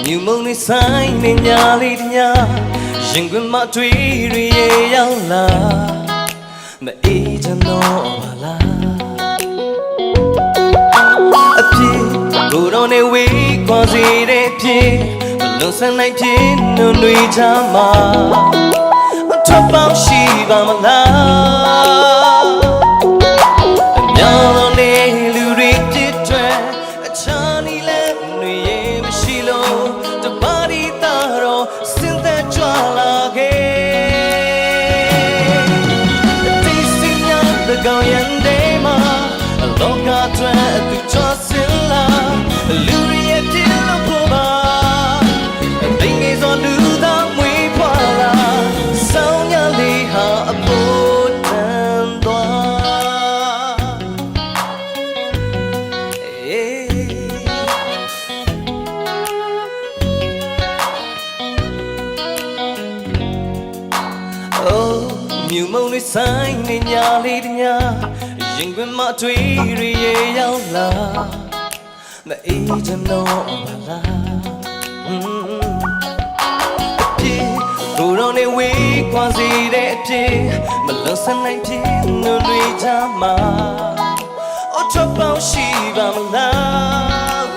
မြူမုံနေဆိုင်နေညာလေးတညာရင်ခွင်မတွေ့ရရောက်လာမအေးချမ်းတော့ပါလားအဖြစ်ကိုယ်တော်နဲ့ဝေးကွာစေတဲ့ဖြစ်မလွန်ဆန်းနိုင်ဖြစ်နှုံတွေချမ်းမှာအထပ်ပေါင်းရှိပါမလားအမြောင်းလုံးနဲ့လူတွေပြစ်ထွက်အချမ်းနီလည်းတွေရဲ့မရှိလို့တပါးဒီသားတော့စင်သက်ကြွလာခဲ့ဒီစင်ညာတကောင်ရန်တဲ့မှာလောကတွင်အတူချစင်လာလူတွေရဲ့ပြစ်လို့ပေါ်ပါတိမ်ငယ်စွာလူသားမွေးဖွာလာဆောင်းရလေးဟာအပေါ်တန်သွားမြူမုံလေးဆိုင်နေညာလေးတညာရင်ခွင်မတွေ့ရရောက်လာမအေးချမ်းတော့ပါလားအဖြစ်ကိုယ်တော်နဲ့ဝေးကွာစေတဲ့အဖြစ်မလွန်ဆန်းနိုင်ဖြစ်နှုံတွေချမ်းမှာအထပ်ပေါင်းရှိပါမလား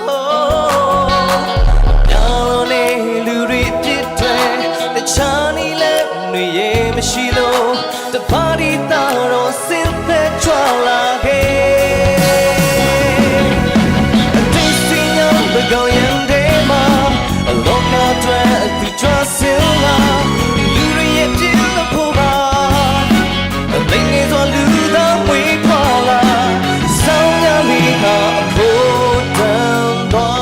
ညာလုံးနဲ့လူတွေပြစ်တယ်တခြားနီလည်းတွေရဲ့မရှိလို့တပါးဒီသားတော့စင်သက်ကြွလာခဲ့အတိတ်စင်ညာဘကောင်းရန်တဲ့မှာအလောကတွင်အတူချစင်လာလူတွေရဲ့ပြစ်လို့ပေါ်ပါအသိငယ်စွာလူသားမွေးဖွာလာဆောင်းရလေးဟာအဖို့တန်သွား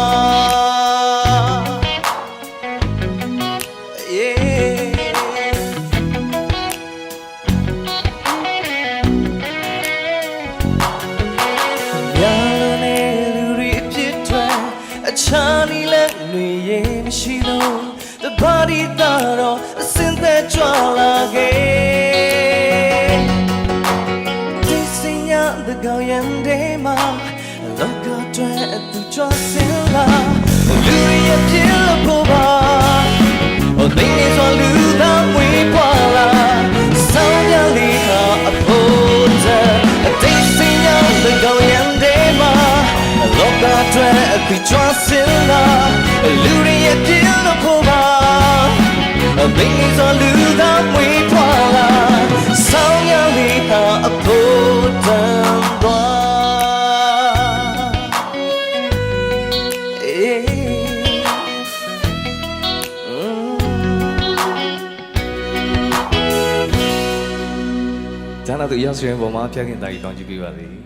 ချာလီလည်းတွေရဲ့မရှိလို့တပါးဒီသားတော့အစင်သက်ကြွလာခဲ့ဒီစင်ညာတကောင်ရန်တဲ့မှာလောကတွင်အတူကြွစင်လာလူရဲ့ပြည့်လို့ပေါ်ပါဟိုသိနေစွာလူသားမွေးဖွာလာဆောင်းရလေးဟာအဖို့တဲ့အတိတ်စင်ညာတကောင်ရန်တဲ့မှာလောကတွင်အတူကြွစင်လာလူတွေရဲ့ပြည့်လို့ပေါ်ပါအသိငယ်စွာလူသားမွေးဖွာလာဆောင်းရလေးဟာအဖို့တန်သွားဒါနာတို့ရောက်ရှင်ပေါ်မှာဖျက်ခင်တာကြီးကောင်းကြည့်ပေးပါလေ